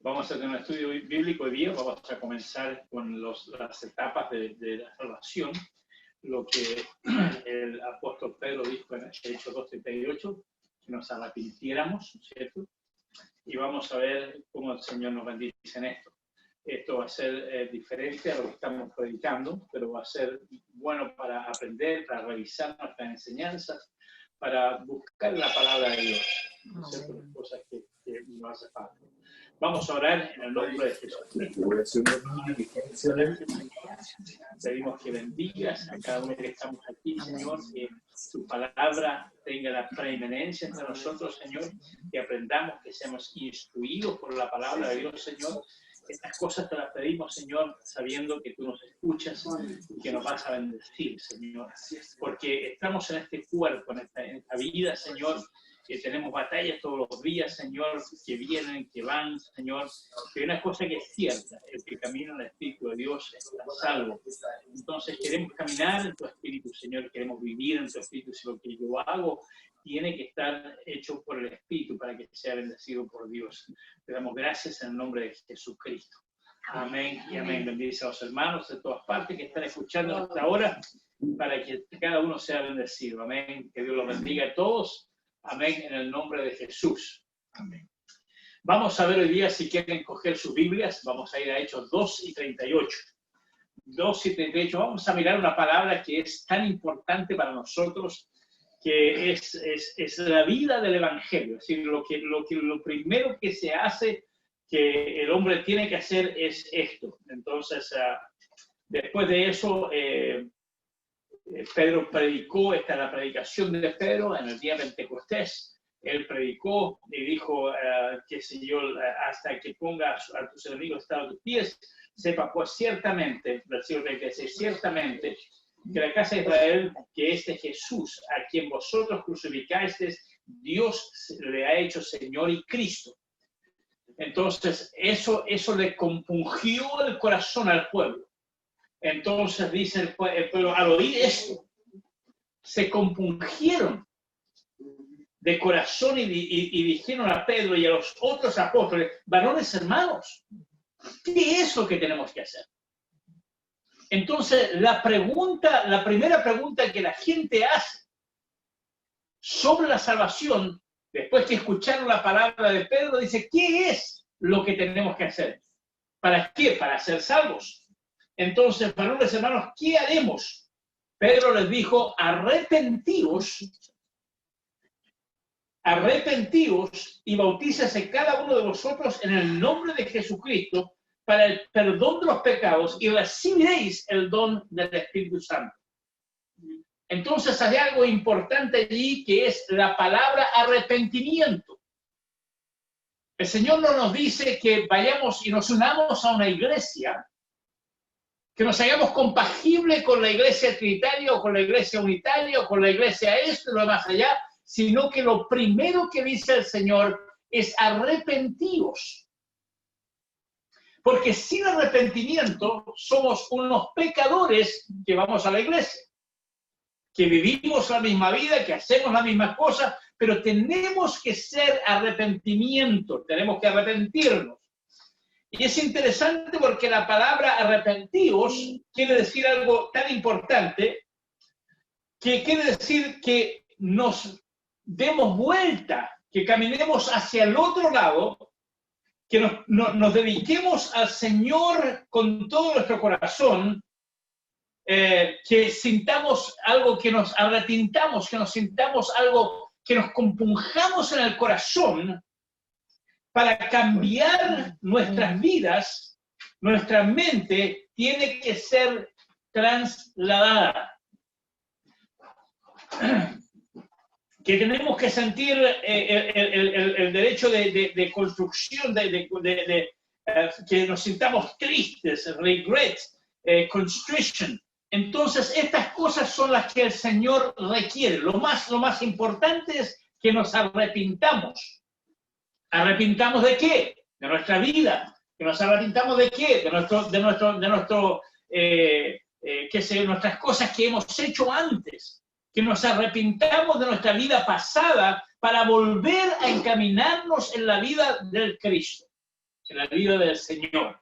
Vamos a tener un estudio bíblico hoy día. Vamos a comenzar con las etapas de la salvación, lo que el apóstol Pedro dijo en Hechos 2:38, que nos arrepintiéramos, ¿cierto? Y vamos a ver cómo el Señor nos bendice en esto. Esto va a ser diferente a lo que estamos predicando, pero va a ser bueno para aprender, para revisar nuestras enseñanzas, para buscar la palabra de Dios, ¿cierto? Cosas que no hace falta. Vamos a orar en el nombre de Jesús. Pedimos que bendigas a cada uno que estamos aquí, Señor, que tu palabra tenga la preeminencia entre nosotros, Señor, que aprendamos, que seamos instruidos por la palabra de Dios, Señor. Estas cosas te las pedimos, Señor, sabiendo que tú nos escuchas y que nos vas a bendecir, Señor. Porque estamos en este cuerpo, en esta vida, Señor, que tenemos batallas todos los días, Señor, que vienen, que van, Señor. Que hay una cosa que es cierta: el que camina en el Espíritu de Dios está salvo. Entonces queremos caminar en tu Espíritu, Señor, queremos vivir en tu Espíritu. Si lo que yo hago tiene que estar hecho por el Espíritu para que sea bendecido por Dios. Te damos gracias en el nombre de Jesucristo. Amén y amén. Bendice a los hermanos de todas partes que están escuchando hasta ahora, para que cada uno sea bendecido. Amén. Que Dios los bendiga a todos. Amén, en el nombre de Jesús. Amén. Vamos a ver hoy día, si quieren coger sus Biblias, vamos a ir a Hechos 2:38. 2:38. Vamos a mirar una palabra que es tan importante para nosotros, que es la vida del Evangelio. Es decir, lo primero que se hace, que el hombre tiene que hacer, es esto. Entonces, después de eso, Pedro predicó. Esta es la predicación de Pedro en el día de Pentecostés. Él predicó y dijo, que Señor, hasta que pongas a tus enemigos hasta a tus pies, sepa pues ciertamente, versículo 36, ciertamente, que la casa de Israel, que este Jesús, a quien vosotros crucificasteis, Dios le ha hecho Señor y Cristo. Entonces, eso le compungió el corazón al pueblo. Entonces dice el pueblo, al oír esto, se compungieron de corazón y dijeron a Pedro y a los otros apóstoles: varones hermanos, ¿qué es lo que tenemos que hacer? Entonces, la primera pregunta que la gente hace sobre la salvación, después que escucharon la palabra de Pedro, dice: ¿qué es lo que tenemos que hacer? ¿Para qué? Para ser salvos. Entonces, varones hermanos, ¿qué haremos? Pedro les dijo: arrepentíos y bautícese cada uno de vosotros en el nombre de Jesucristo para el perdón de los pecados, y recibiréis el don del Espíritu Santo. Entonces hay algo importante allí, que es la palabra arrepentimiento. El Señor no nos dice que vayamos y nos unamos a una iglesia, que nos hagamos compatibles con la iglesia trinitaria o con la iglesia unitaria o con la iglesia esto y lo más allá, sino que lo primero que dice el Señor es: arrepentíos. Porque sin arrepentimiento somos unos pecadores que vamos a la iglesia, que vivimos la misma vida, que hacemos las mismas cosas, pero tenemos que ser arrepentimiento, tenemos que arrepentirnos. Y es interesante porque la palabra arrepentíos quiere decir algo tan importante, que quiere decir que nos demos vuelta, que caminemos hacia el otro lado, que nos dediquemos al Señor con todo nuestro corazón, que sintamos algo, que nos arrepintamos, que nos sintamos algo, que nos compunjamos en el corazón para cambiar nuestras vidas. Nuestra mente tiene que ser trasladada. Que tenemos que sentir el derecho de construcción, que nos sintamos tristes, regret, constriction. Entonces, estas cosas son las que el Señor requiere. Lo más importante es que nos arrepintamos. ¿Arrepintamos de qué? De nuestra vida. ¿Que nos arrepintamos de qué? Nuestras cosas que hemos hecho antes. Que nos arrepintamos de nuestra vida pasada para volver a encaminarnos en la vida del Cristo. en la vida del Señor.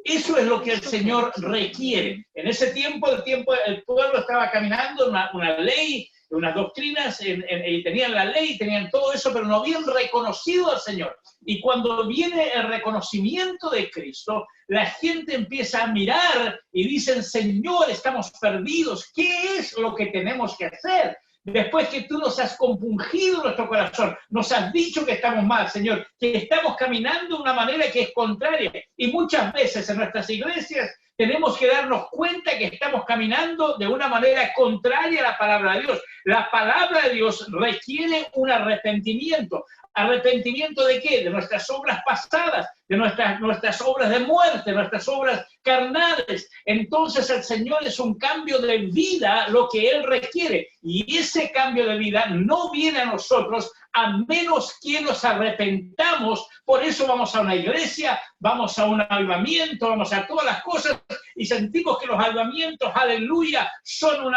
Eso es lo que el Señor requiere. En ese tiempo, el pueblo estaba caminando una ley, unas doctrinas, y tenían la ley, tenían todo eso, pero no habían reconocido al Señor. Y cuando viene el reconocimiento de Cristo, la gente empieza a mirar y dicen, Señor, estamos perdidos. ¿Qué es lo que tenemos que hacer? Después que tú nos has compungido nuestro corazón, nos has dicho que estamos mal, Señor, que estamos caminando de una manera que es contraria. Y muchas veces en nuestras iglesias tenemos que darnos cuenta que estamos caminando de una manera contraria a la palabra de Dios. La palabra de Dios requiere un arrepentimiento. ¿Arrepentimiento de qué? De nuestras obras pasadas, de nuestras obras de muerte, nuestras obras carnales. Entonces el Señor es un cambio de vida lo que Él requiere. Y ese cambio de vida no viene a nosotros a menos que nos arrepentamos. Por eso vamos a una iglesia, vamos a un avivamiento, vamos a todas las cosas y sentimos que los avivamientos, aleluya, son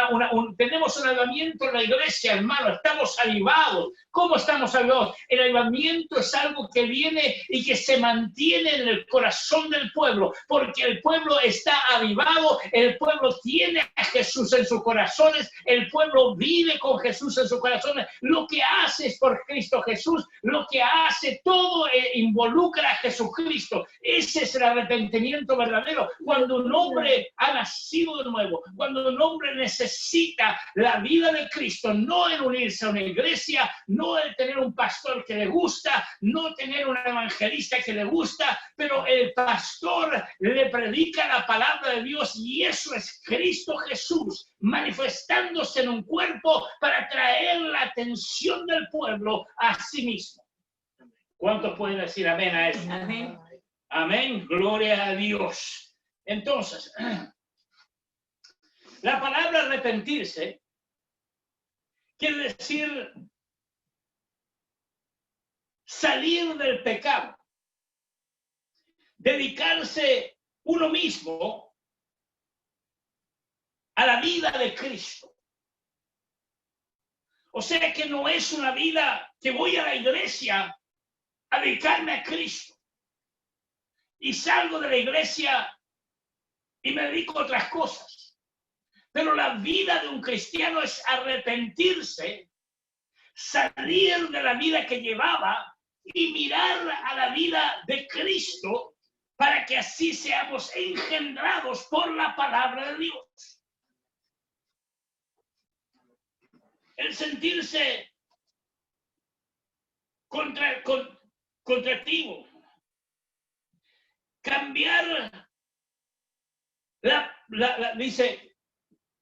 tenemos un avivamiento en la iglesia, hermano, estamos avivados. ¿Cómo estamos avivados? El avivamiento es algo que viene y que se mantiene en el corazón del pueblo, porque el pueblo está avivado, el pueblo tiene a Jesús en sus corazones, el pueblo vive con Jesús en sus corazones. Lo que hace es por Cristo Jesús, lo que hace todo involucra a Jesucristo. Ese es el arrepentimiento verdadero. Cuando un hombre ha nacido de nuevo, cuando un hombre necesita la vida de Cristo, no el unirse a una iglesia, no el tener un pastor que le gusta, no tener un evangelista que le gusta, pero el pastor le predica la palabra de Dios y eso es Cristo Jesús manifestándose en un cuerpo para traer la atención del pueblo a sí mismo. ¿Cuántos pueden decir amén a eso? Amén. Amén. Gloria a Dios. Entonces, la palabra arrepentirse quiere decir salir del pecado, dedicarse uno mismo a la vida de Cristo. O sea que no es una vida que voy a la iglesia a dedicarme a Cristo y salgo de la iglesia y me dedico a otras cosas. Pero la vida de un cristiano es arrepentirse, salir de la vida que llevaba y mirar a la vida de Cristo para que así seamos engendrados por la palabra de Dios. El sentirse contractivo, cambiar dice,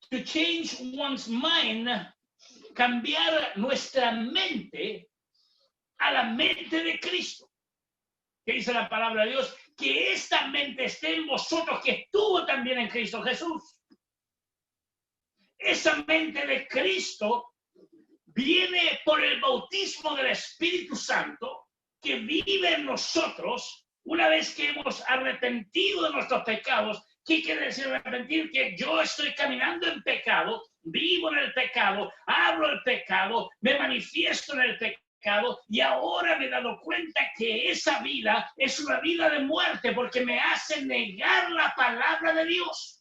to change one's mind, cambiar nuestra mente a la mente de Cristo. ¿Qué dice la palabra de Dios? Que esta mente esté en vosotros, que estuvo también en Cristo Jesús. Esa mente de Cristo viene por el bautismo del Espíritu Santo que vive en nosotros una vez que hemos arrepentido de nuestros pecados. ¿Qué quiere decir arrepentir? Que yo estoy caminando en pecado, vivo en el pecado, hablo el pecado, me manifiesto en el pecado y ahora me he dado cuenta que esa vida es una vida de muerte porque me hace negar la palabra de Dios.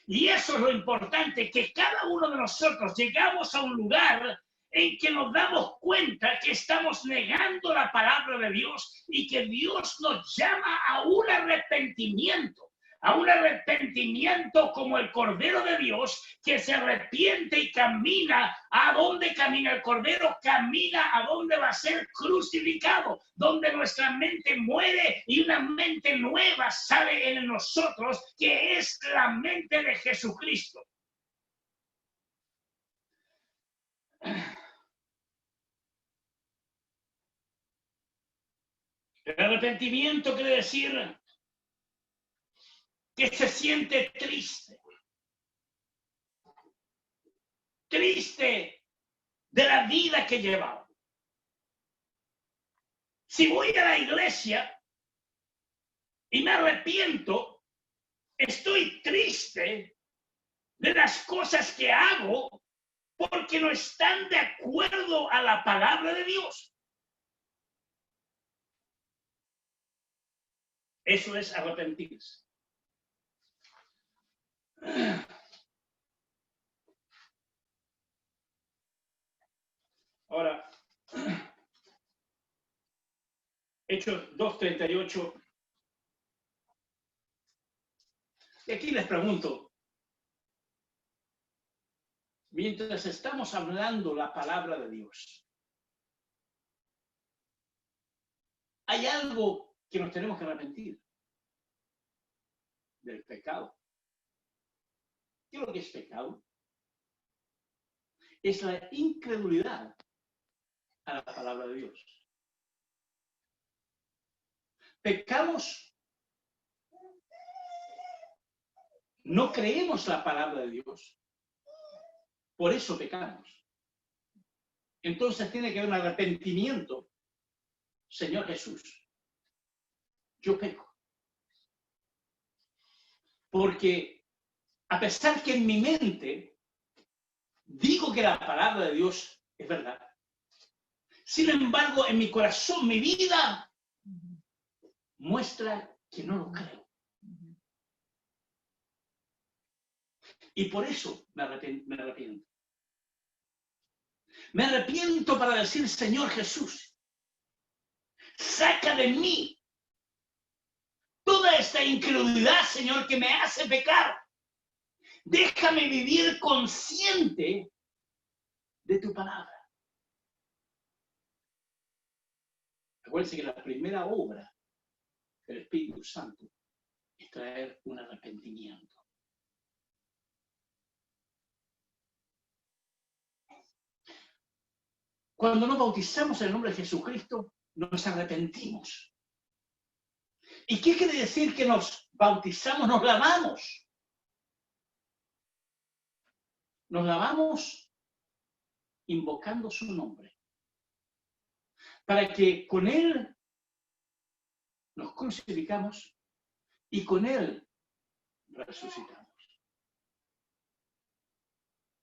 Y eso es lo importante, que cada uno de nosotros llegamos a un lugar en que nos damos cuenta que estamos negando la palabra de Dios y que Dios nos llama a un arrepentimiento como el Cordero de Dios que se arrepiente y camina. ¿A dónde camina el Cordero? Camina a donde va a ser crucificado, donde nuestra mente muere y una mente nueva sale en nosotros, que es la mente de Jesucristo. El arrepentimiento quiere decir que se siente triste de la vida que llevaba. Si voy a la iglesia y me arrepiento, estoy triste de las cosas que hago porque no están de acuerdo a la palabra de Dios. Eso es arrepentirse. Ahora, Hechos 2:38. Y aquí les pregunto, mientras estamos hablando la palabra de Dios, hay algo que nos tenemos que arrepentir del pecado. ¿Qué es lo que es pecado? Es la incredulidad a la palabra de Dios. Pecamos, no creemos la palabra de Dios, por eso pecamos. Entonces tiene que haber un arrepentimiento. Señor Jesús, yo peco. Porque a pesar que en mi mente digo que la palabra de Dios es verdad, sin embargo en mi corazón, mi vida muestra que no lo creo. Y por eso me arrepiento. Me arrepiento para decir, Señor Jesús, saca de mí toda esta incredulidad, Señor, que me hace pecar. Déjame vivir consciente de tu palabra. Acuérdense que la primera obra del Espíritu Santo es traer un arrepentimiento. Cuando nos bautizamos en el nombre de Jesucristo, nos arrepentimos. ¿Y qué quiere decir que nos bautizamos? Nos lavamos. Nos lavamos invocando su nombre. Para que con él nos crucificamos y con él resucitamos.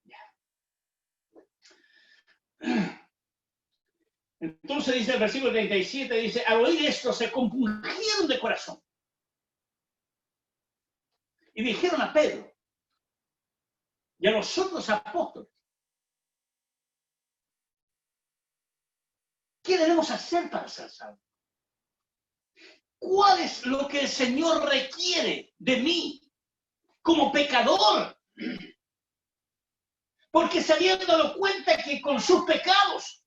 Ya. Entonces dice el versículo 37, dice, al oír esto se compungieron de corazón. Y dijeron a Pedro y a los otros apóstoles, ¿qué debemos hacer para ser salvos? ¿Cuál es lo que el Señor requiere de mí como pecador? Porque se habían dado cuenta que con sus pecados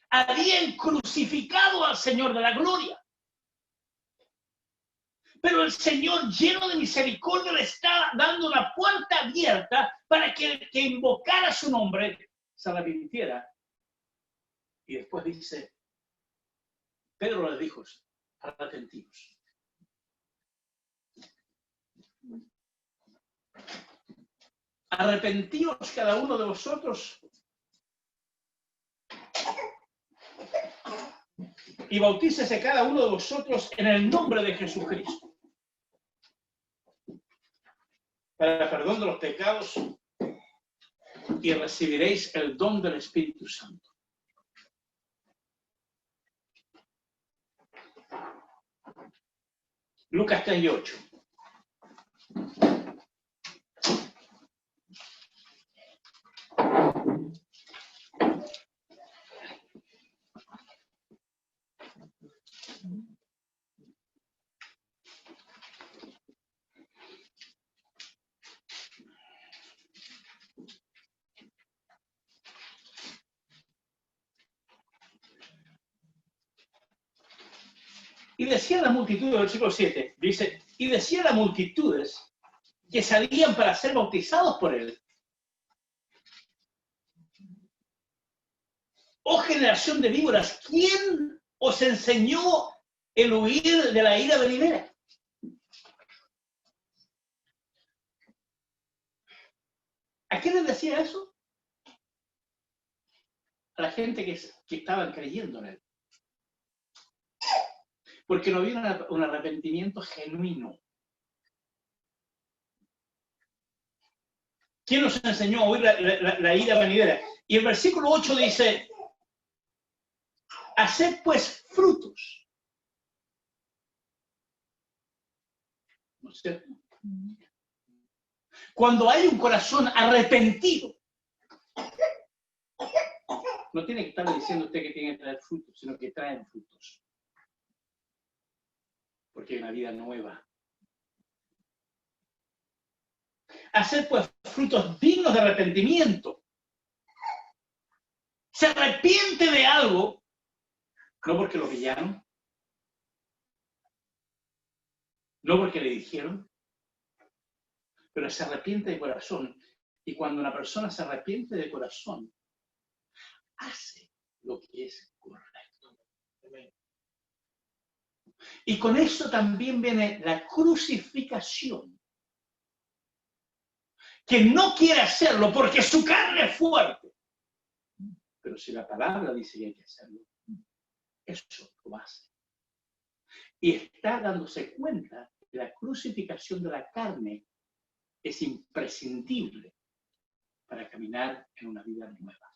habían crucificado al Señor de la gloria. Pero el Señor, lleno de misericordia, le está dando una puerta abierta para que el que invocara su nombre se arrepintiera. Y después dice, Pedro les dijo, arrepentidos. Arrepentíos cada uno de vosotros y bautícese cada uno de vosotros en el nombre de Jesucristo para perdón de los pecados y recibiréis el don del Espíritu Santo. Lucas 3:8. Y decía la multitud, del versículo 7, dice, y decía las multitudes que salían para ser bautizados por él. Oh generación de víboras, ¿quién os enseñó el huir de la ira venidera? ¿A quién les decía eso? A la gente que estaban creyendo en él. Porque no había un arrepentimiento genuino. ¿Quién nos enseñó a huir la ira venidera? Y el versículo 8 dice, haced pues frutos ¿No es cierto? Cuando hay un corazón arrepentido, no tiene que estarle diciendo usted que tiene que traer frutos, sino que traen frutos. Porque hay una vida nueva. Hacer pues frutos dignos de arrepentimiento. Se arrepiente de algo, no porque lo pillaron, no porque le dijeron, pero se arrepiente de corazón. Y cuando una persona se arrepiente de corazón, hace lo que es correcto. Y con eso también viene la crucificación. Que no quiere hacerlo porque su carne es fuerte. Pero si la palabra dice que hay que hacerlo, eso lo hace. Y está dándose cuenta que la crucificación de la carne es imprescindible para caminar en una vida nueva.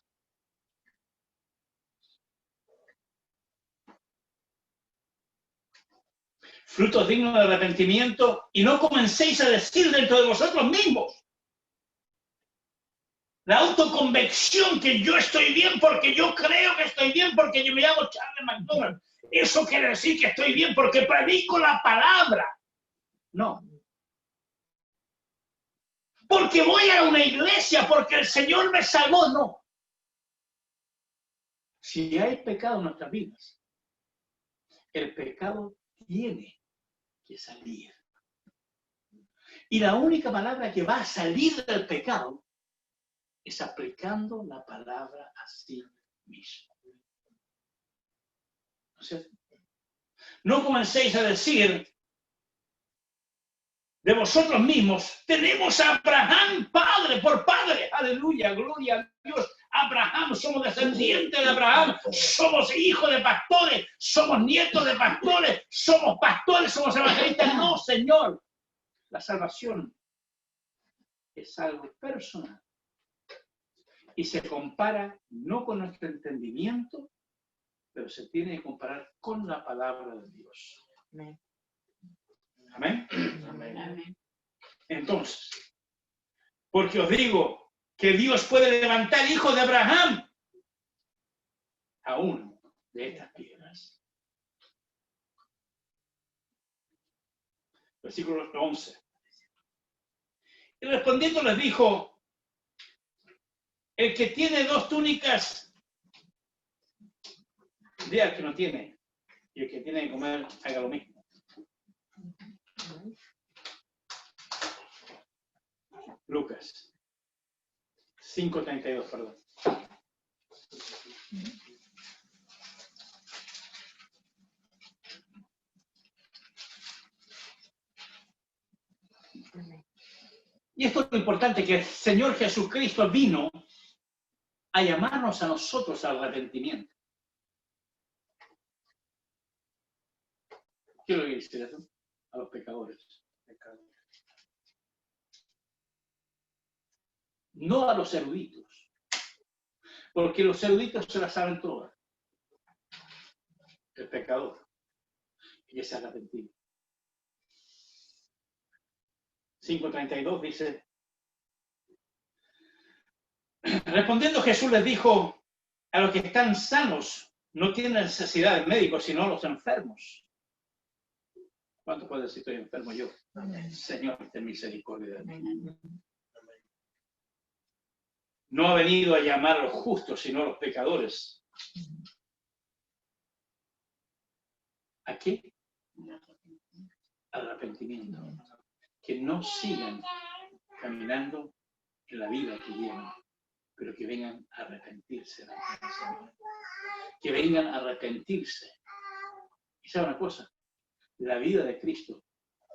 Frutos dignos de arrepentimiento, y no comencéis a decir dentro de vosotros mismos. La autoconvicción que yo estoy bien porque yo creo que estoy bien porque yo me llamo Charles McDonald. Eso quiere decir que estoy bien porque predico la palabra. No. Porque voy a una iglesia, porque el Señor me salvó. No. Si hay pecado en nuestras vidas, el pecado tiene que salir. Y la única palabra que va a salir del pecado es aplicando la palabra a sí mismo. ¿No es cierto? No comencéis a decir de vosotros mismos, tenemos a Abraham padre por padre. Aleluya, gloria a Dios. Abraham, somos descendientes de Abraham, somos hijos de pastores, somos nietos de pastores, somos evangelistas. No, Señor. La salvación es algo personal y se compara no con nuestro entendimiento, pero se tiene que comparar con la palabra de Dios. Amén. Amén. Amén. Entonces, porque os digo que Dios puede levantar hijos de Abraham aún de estas piedras. Versículo 11. Y respondiendo les dijo, el que tiene 2 túnicas, diga al que no tiene, y el que tiene que comer, haga lo mismo. Lucas 5:32, perdón. Y esto es lo importante, que el Señor Jesucristo vino a llamarnos a nosotros al arrepentimiento. ¿Qué lo dice eso? A los pecadores. No a los eruditos. Porque los eruditos se las saben todas. El pecador. Y ese arrepentido. 5:32 dice, respondiendo Jesús les dijo, a los que están sanos no tienen necesidad de médicos, sino a los enfermos. ¿Cuánto puede decir estoy enfermo yo? Amén. Señor, ten misericordia de mí. No ha venido a llamar a los justos, sino a los pecadores. ¿A qué? Al arrepentimiento. Que no sigan caminando en la vida que llevan, pero que vengan a arrepentirse. Que vengan a arrepentirse. Y sabe una cosa, la vida de Cristo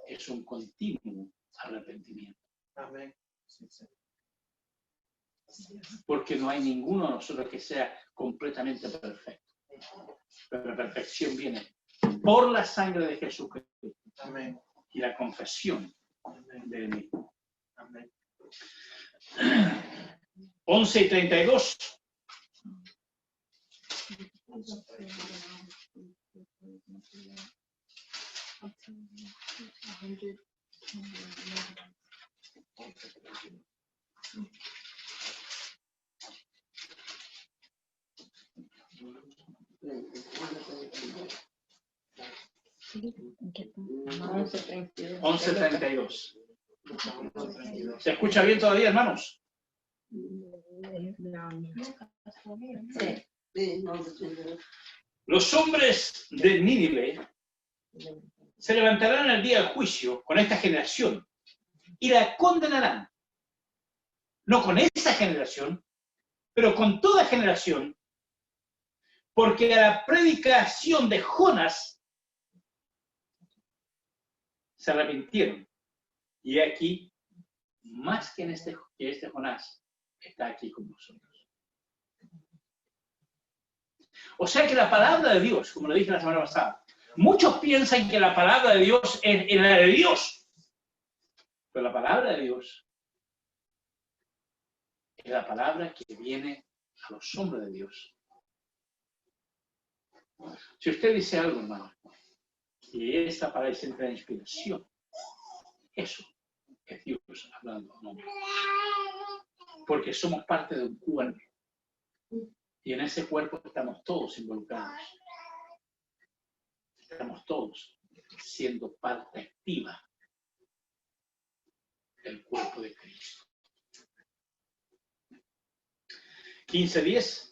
es un continuo arrepentimiento. Amén. Porque no hay ninguno de nosotros que sea completamente perfecto. Pero la perfección viene por la sangre de Jesucristo. Amén. Y la confesión de mí. Amén. 11:32. 11:32. ¿Se escucha bien todavía, hermanos? Los hombres de Nínive se levantarán en el día del juicio con esta generación y la condenarán. No con esa generación, pero con toda generación, porque a la predicación de Jonás se arrepintieron. Y aquí, más que este Jonás, está aquí con nosotros. O sea que la palabra de Dios, como lo dije la semana pasada, muchos piensan que la palabra de Dios es la de Dios. Pero la palabra de Dios es la palabra que viene a los hombres de Dios. Si usted dice algo, hermano, y esta palabra es siempre la inspiración, eso es Dios hablando a un hombre. Porque somos parte de un cuerpo. Y en ese cuerpo estamos todos involucrados. Estamos todos siendo parte activa del cuerpo de Cristo. 15:10.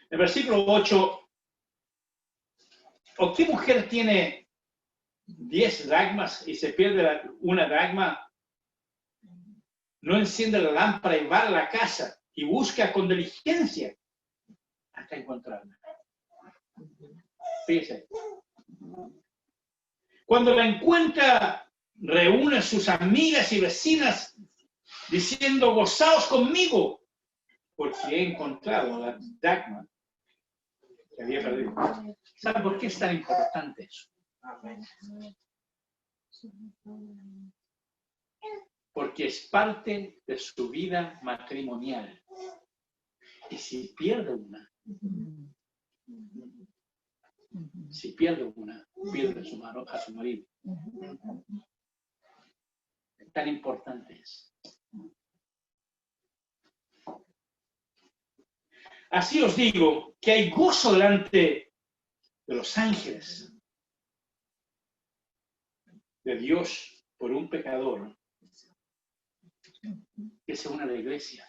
El versículo 8. ¿O qué mujer tiene 10 dracmas y se pierde una dracma? No enciende la lámpara y va a la casa y busca con diligencia hasta encontrarla. Fíjese. Cuando la encuentra, reúne a sus amigas y vecinas diciendo: gozaos conmigo, porque he encontrado la dracma que había perdido. ¿Saben por qué es tan importante eso? Porque es parte de su vida matrimonial. Y si pierde una, pierde a su marido. Tan importante es. Así os digo que hay gozo delante de los ángeles de Dios por un pecador que se une a la iglesia.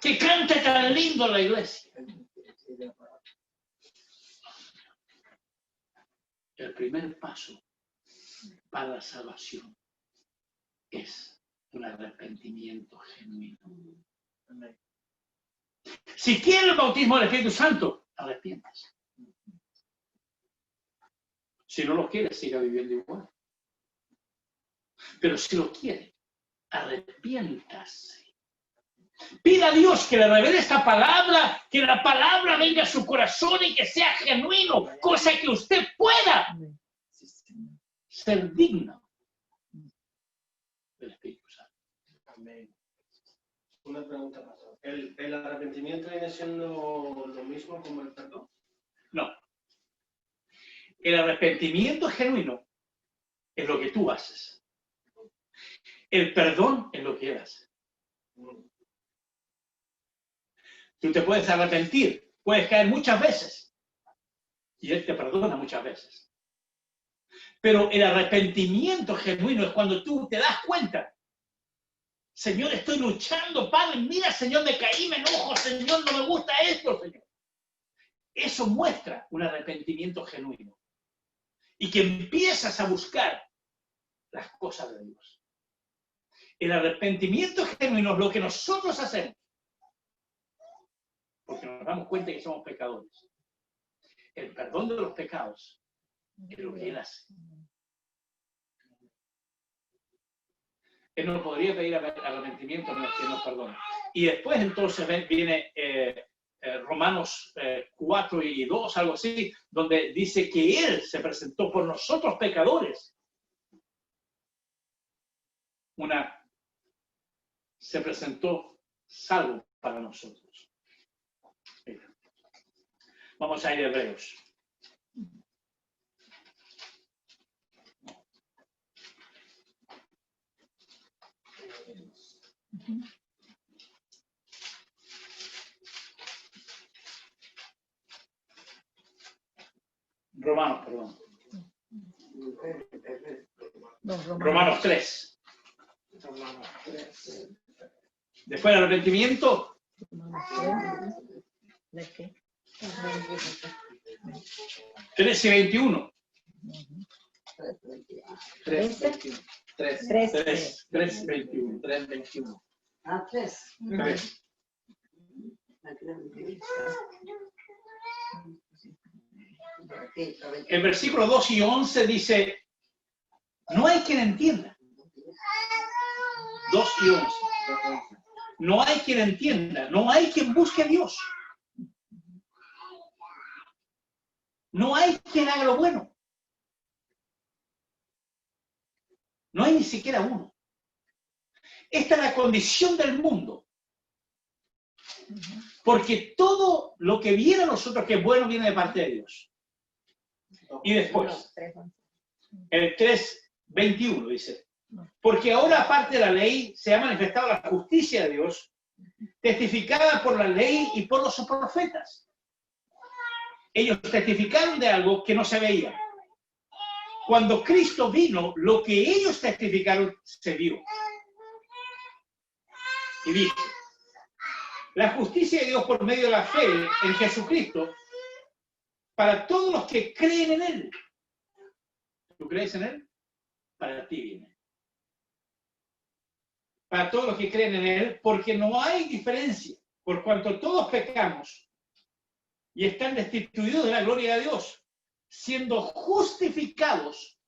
Que cante tan lindo la iglesia. El primer paso para la salvación es un arrepentimiento genuino. Si quiere el bautismo del Espíritu Santo, arrepiéntase. Si no lo quiere, siga viviendo igual. Pero si lo quiere, arrepiéntase. Pida a Dios que le revele esta palabra, que la palabra venga a su corazón y que sea genuino, cosa que usted pueda ser digno del Espíritu Santo. Amén. Una pregunta, pastor. ¿El arrepentimiento viene siendo lo mismo como el perdón? No. El arrepentimiento genuino es lo que tú haces. El perdón es lo que él hace. Tú te puedes arrepentir, puedes caer muchas veces y él te perdona muchas veces. Pero el arrepentimiento genuino es cuando tú te das cuenta: Señor, estoy luchando, Padre, mira, Señor, me caí, me enojo, Señor, no me gusta esto, Señor. Eso muestra un arrepentimiento genuino y que empiezas a buscar las cosas de Dios. El arrepentimiento genuino es lo que nosotros hacemos porque nos damos cuenta que somos pecadores. El perdón de los pecados es lo que Él hace. Él no podría pedir arrepentimiento a los que nos perdonan. Y después entonces viene Romanos 4 y 2, algo así, donde dice que Él se presentó por nosotros pecadores se presentó salvo para nosotros. Mira. Vamos a ir a Hebreos. Romanos, perdón. Romanos 3. Después del arrepentimiento. ¿De qué? 13:21. 3:21. 3:21. Ah, 3. 3. El versículo 2 y 11 dice, no hay quien entienda. 2 y 11. No hay quien entienda, no hay quien busque a Dios. No hay quien haga lo bueno. No hay ni siquiera uno. Esta es la condición del mundo. Porque todo lo que viene a nosotros que es bueno viene de parte de Dios. Y después, el 3:21 dice, porque ahora aparte de la ley se ha manifestado la justicia de Dios, testificada por la ley y por los profetas. Ellos testificaron de algo que no se veía. Cuando Cristo vino, lo que ellos testificaron se vio. Y dice, la justicia de Dios por medio de la fe en Jesucristo, para todos los que creen en Él. ¿Tú crees en Él? Para ti viene. Para todos los que creen en Él, porque no hay diferencia, por cuanto todos pecamos y están destituidos de la gloria de Dios, siendo justificados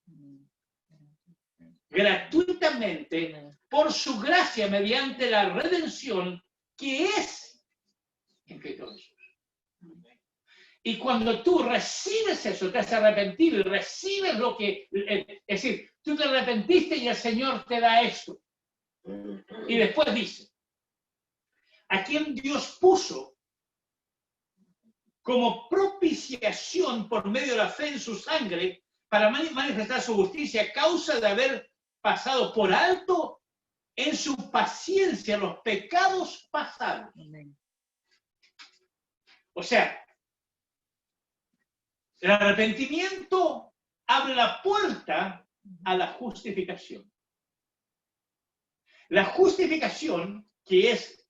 gratuitamente por su gracia mediante la redención que es en Cristo Jesús. Y cuando tú recibes eso, te has arrepentido y recibes lo que, es decir, tú te arrepentiste y el Señor te da esto. Y después dice, a quien Dios puso como propiciación por medio de la fe en su sangre para manifestar su justicia a causa de haber pasado por alto en su paciencia los pecados pasados. O sea, el arrepentimiento abre la puerta a la justificación. La justificación, que es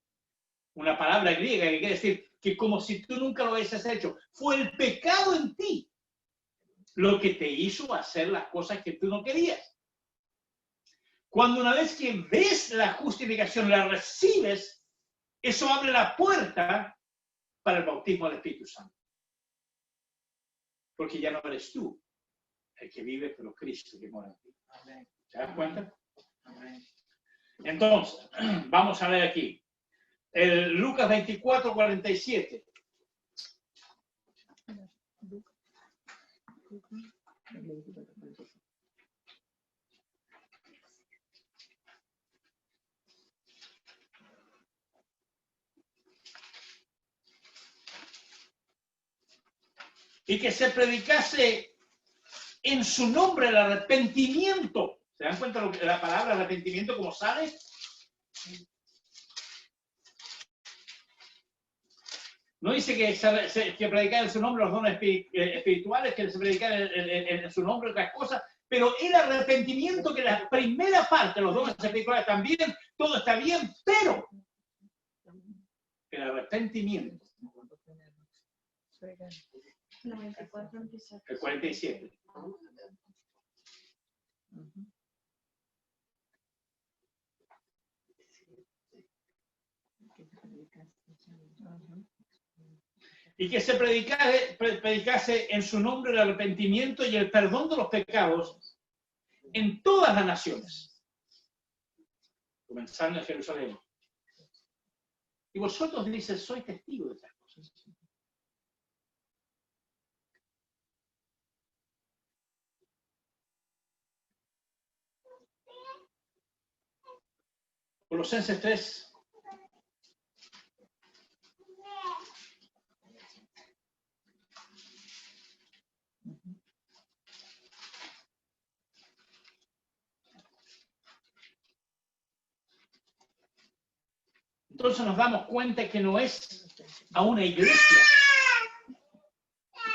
una palabra griega que quiere decir que como si tú nunca lo hubieses hecho, fue el pecado en ti lo que te hizo hacer las cosas que tú no querías. Cuando una vez que ves la justificación, la recibes, eso abre la puerta para el bautismo del Espíritu Santo. Porque ya no eres tú el que vive, pero Cristo que mora en ti. ¿Se das cuenta? Entonces, vamos a ver aquí. El Lucas 24:47. Y que se predicase en su nombre el arrepentimiento. ¿Se dan cuenta la palabra arrepentimiento cómo sale? No dice que predicar en su nombre los dones espirituales, que se predicar en su nombre otras cosas, pero el arrepentimiento, que la primera parte, los dones espirituales también, todo está bien, pero el arrepentimiento. El 47. Y que se predicase en su nombre el arrepentimiento y el perdón de los pecados en todas las naciones, comenzando en Jerusalén. Y vosotros, dice, sois testigos de estas cosas. Colosenses 3. Entonces nos damos cuenta que no es a una iglesia,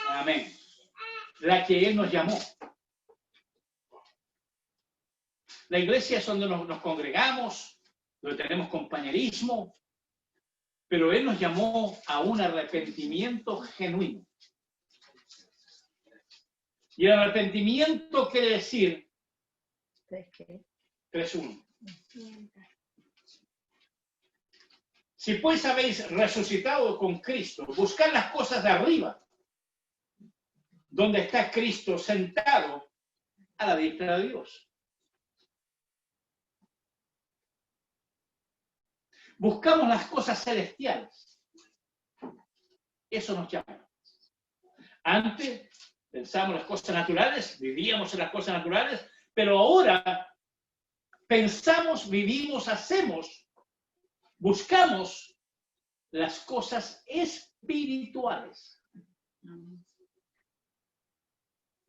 amén, la que Él nos llamó. La iglesia es donde nos congregamos, donde tenemos compañerismo, pero Él nos llamó a un arrepentimiento genuino. Y el arrepentimiento quiere decir 3:1. Si pues habéis resucitado con Cristo, buscad las cosas de arriba, donde está Cristo sentado a la diestra de Dios. Buscamos las cosas celestiales. Eso nos llama. Antes pensamos las cosas naturales, vivíamos en las cosas naturales, pero ahora pensamos, vivimos, hacemos, buscamos las cosas espirituales.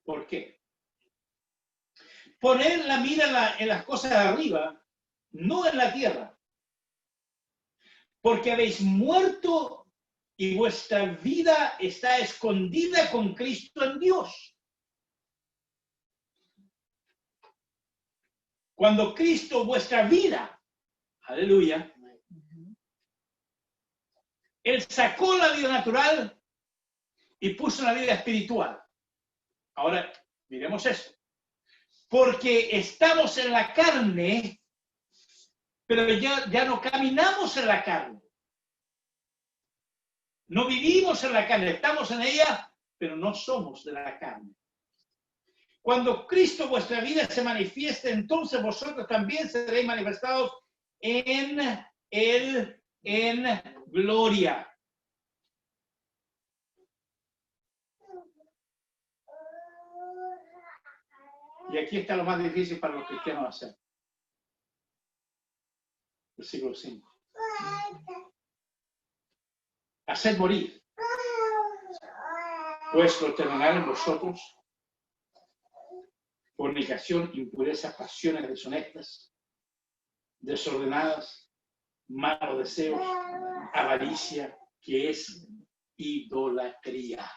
¿Por qué? Poner la mira en las cosas de arriba, no en la tierra. Porque habéis muerto y vuestra vida está escondida con Cristo en Dios. Cuando Cristo, vuestra vida, aleluya, Él sacó la vida natural y puso la vida espiritual. Ahora, miremos esto. Porque estamos en la carne, pero ya no caminamos en la carne. No vivimos en la carne, estamos en ella, pero no somos de la carne. Cuando Cristo vuestra vida se manifieste, entonces vosotros también seréis manifestados en gloria. Y aquí está lo más difícil para los cristianos hacer. Versículo 5. Haced morir vuestro terrenal en vosotros, fornicación, impureza, pasiones deshonestas, desordenadas, malos deseos, avaricia, que es idolatría.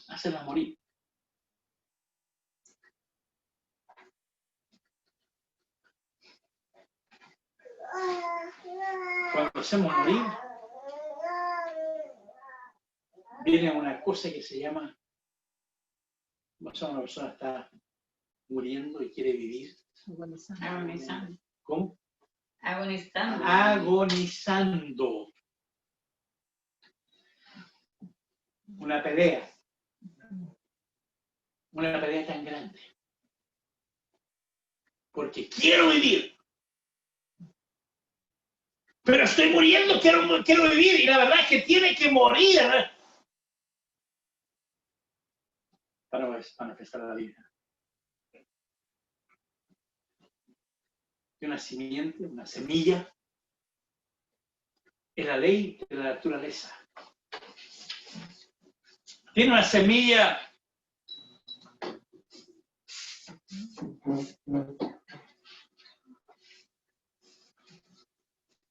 Hacedla morir. Cuando hacemos morir, viene una cosa que se llama, una persona está muriendo y quiere vivir. Agonizando. ¿Cómo? Agonizando. Agonizando. Una pelea tan grande. Porque quiero vivir. Pero estoy muriendo, quiero vivir. Y la verdad es que tiene que morir para manifestar la vida. Una simiente, una semilla, es la ley de la naturaleza. Tiene una semilla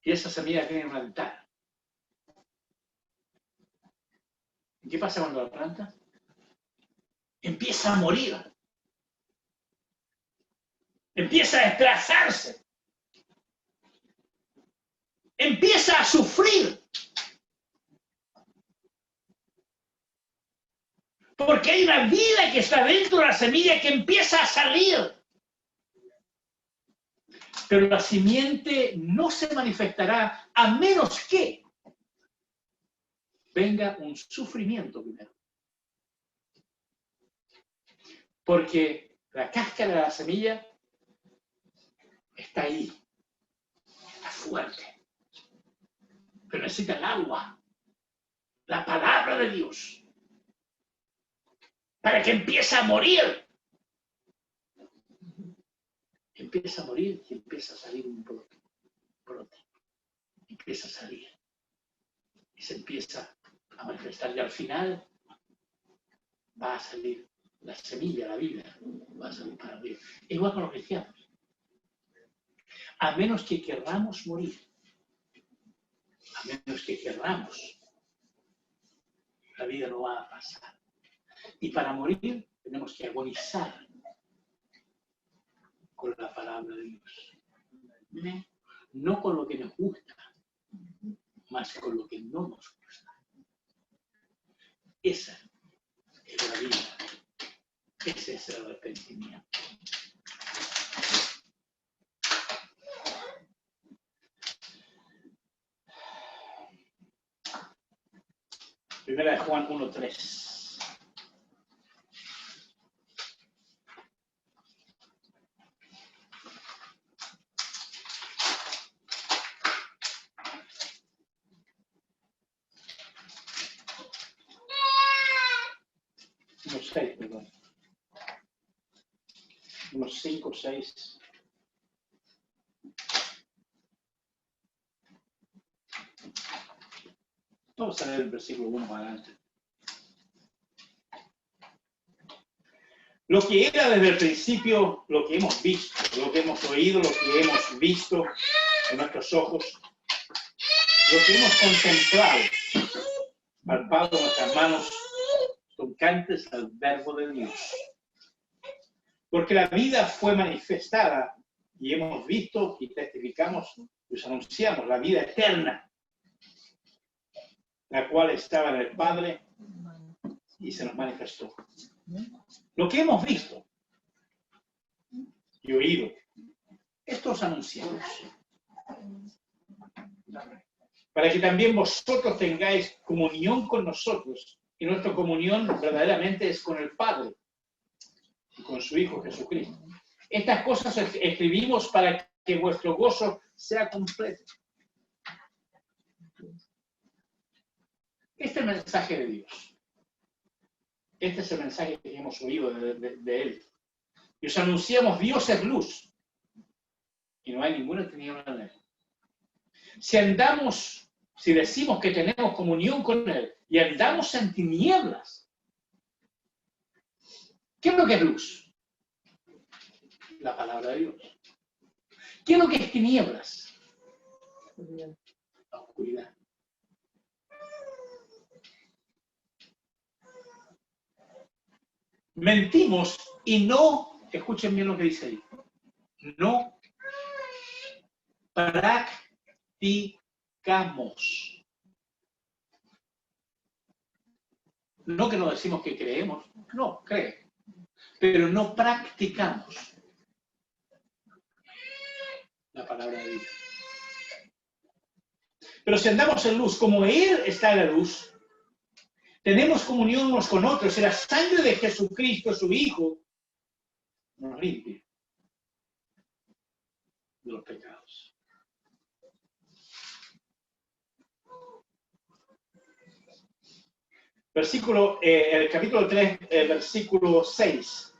y esa semilla tiene una ventana. ¿Y qué pasa cuando la planta? Empieza a morir. Empieza a desplazarse. Empieza a sufrir. Porque hay una vida que está dentro de la semilla que empieza a salir. Pero la simiente no se manifestará a menos que venga un sufrimiento primero. Porque la cáscara de la semilla está ahí, está fuerte, pero necesita el agua, la palabra de Dios, para que empiece a morir. empieza a morir y empieza a salir un brote. Empieza a salir. Y se empieza a manifestar. Y al final va a salir la semilla, la vida, va a salir para arriba. Igual con los cristianos. A menos que querramos morir, a menos que querramos, la vida no va a pasar. Y para morir tenemos que agonizar con la palabra de Dios. No con lo que nos gusta, más con lo que no nos gusta. Esa es la vida. Ese es el arrepentimiento. Primera de Juan 1:3. Unos 6, perdón. Unos 5, 6. Vamos a leer el versículo 1 para adelante. Lo que era desde el principio, lo que hemos visto, lo que hemos oído, lo que hemos visto con nuestros ojos, lo que hemos contemplado, palpado con nuestras manos, tocantes al verbo de Dios. Porque la vida fue manifestada y hemos visto y testificamos y os anunciamos la vida eterna, la cual estaba en el Padre y se nos manifestó. Lo que hemos visto y oído, esto os anunciamos, para que también vosotros tengáis comunión con nosotros, y nuestra comunión verdaderamente es con el Padre y con su Hijo Jesucristo. Estas cosas escribimos para que vuestro gozo sea completo. Este es el mensaje de Dios. Este es el mensaje que hemos oído de Él. Y os anunciamos, Dios es luz. Y no hay ninguna tiniebla en Él. Si decimos que tenemos comunión con Él y andamos en tinieblas, ¿qué es lo que es luz? La palabra de Dios. ¿Qué es lo que es tinieblas? La oscuridad. Mentimos y no, escuchen bien lo que dice ahí, no practicamos. No que no decimos que creemos, no, cree, pero no practicamos la palabra de Dios. Pero si andamos en luz, como Él está en la luz, tenemos comunión unos con otros, y la sangre de Jesucristo, su Hijo, nos limpia de los pecados. El capítulo 3, versículo 6.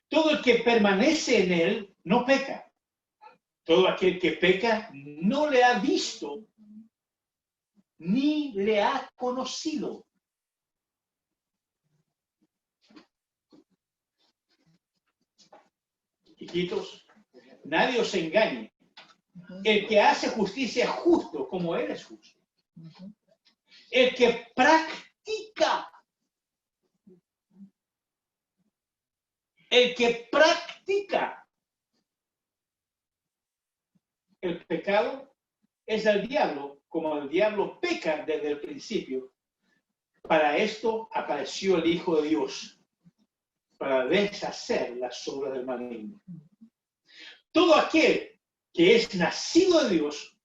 Todo el que permanece en Él no peca. Todo aquel que peca no le ha visto ni le ha conocido. Hijitos, nadie os engañe. El que hace justicia es justo como Él es justo. El que practica el pecado es del diablo, como el diablo peca desde el principio. Para esto apareció el Hijo de Dios, para deshacer las obras del maligno. Todo aquel que es nacido de Dios,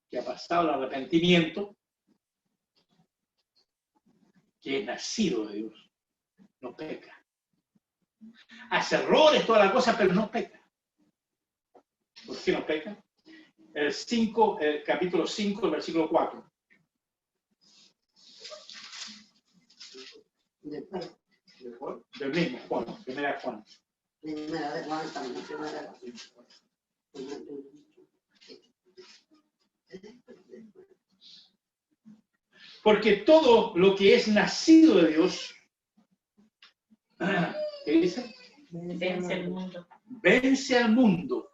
que ha pasado el arrepentimiento, que es nacido de Dios, no peca. Hace errores, toda la cosa, pero no peca. ¿Por qué no peca? El capítulo 5, el versículo 4. Después, Del mismo Juan, primera de Juan. primera de Juan, también primera de Juan. Porque todo lo que es nacido de Dios, ¿qué dice? Vence el mundo. Vence al mundo.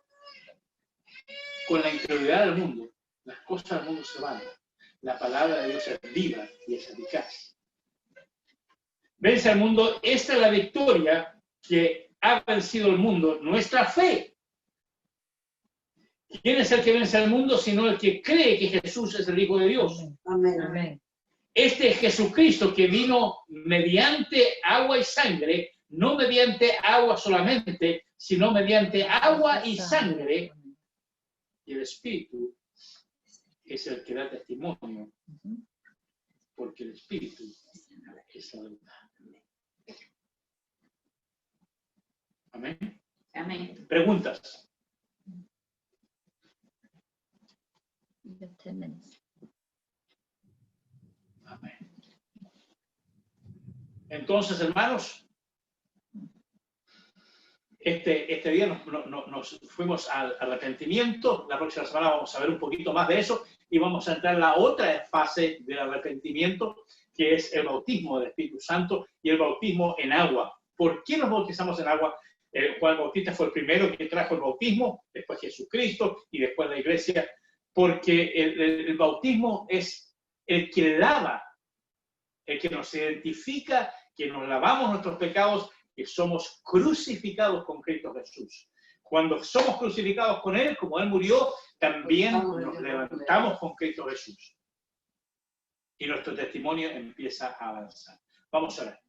Con la interioridad del mundo, las cosas del mundo se van. La palabra de Dios es viva y es eficaz. Vence al mundo. Esta es la victoria que ha vencido el mundo, nuestra fe. ¿Quién es el que vence al mundo sino el que cree que Jesús es el Hijo de Dios? Amén. Amén. Este es Jesucristo que vino mediante agua y sangre, no mediante agua solamente, sino mediante agua y sangre. Y el Espíritu es el que da testimonio, porque el Espíritu es la verdad. Amén. Amén. Preguntas. Amén. Entonces, hermanos, este día nos fuimos al arrepentimiento. La próxima semana vamos a ver un poquito más de eso y vamos a entrar en la otra fase del arrepentimiento, que es el bautismo del Espíritu Santo y el bautismo en agua. ¿Por qué nos bautizamos en agua? Juan Bautista fue el primero que trajo el bautismo, después Jesucristo y después la iglesia, porque el bautismo es el que lava, el que nos identifica, que nos lavamos nuestros pecados, que somos crucificados con Cristo Jesús. Cuando somos crucificados con Él, como Él murió, también nos levantamos con Cristo Jesús. Y nuestro testimonio empieza a avanzar. Vamos a ver.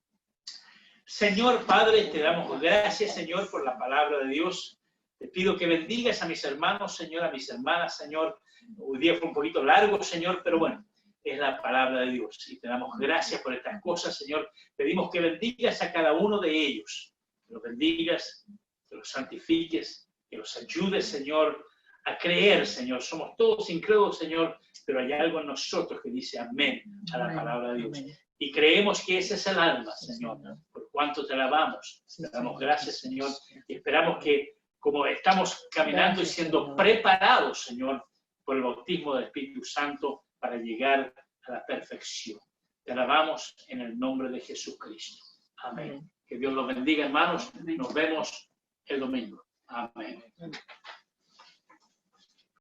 Señor Padre, te damos gracias, Señor, por la palabra de Dios. Te pido que bendigas a mis hermanos, Señor, a mis hermanas, Señor. Hoy día fue un poquito largo, Señor, pero bueno, es la palabra de Dios. Y te damos gracias por estas cosas, Señor. Pedimos que bendigas a cada uno de ellos. Que los bendigas, que los santifiques, que los ayudes, Señor, a creer, Señor. Somos todos incrédulos, Señor, pero hay algo en nosotros que dice amén a la palabra de Dios. Y creemos que ese es el alma, Señor. Por cuanto te alabamos, te damos gracias, Señor. Y esperamos que, como estamos caminando y siendo preparados, Señor, por el bautismo del Espíritu Santo para llegar a la perfección. Te alabamos en el nombre de Jesucristo. Amén. Que Dios los bendiga, hermanos. Nos vemos el domingo. Amén.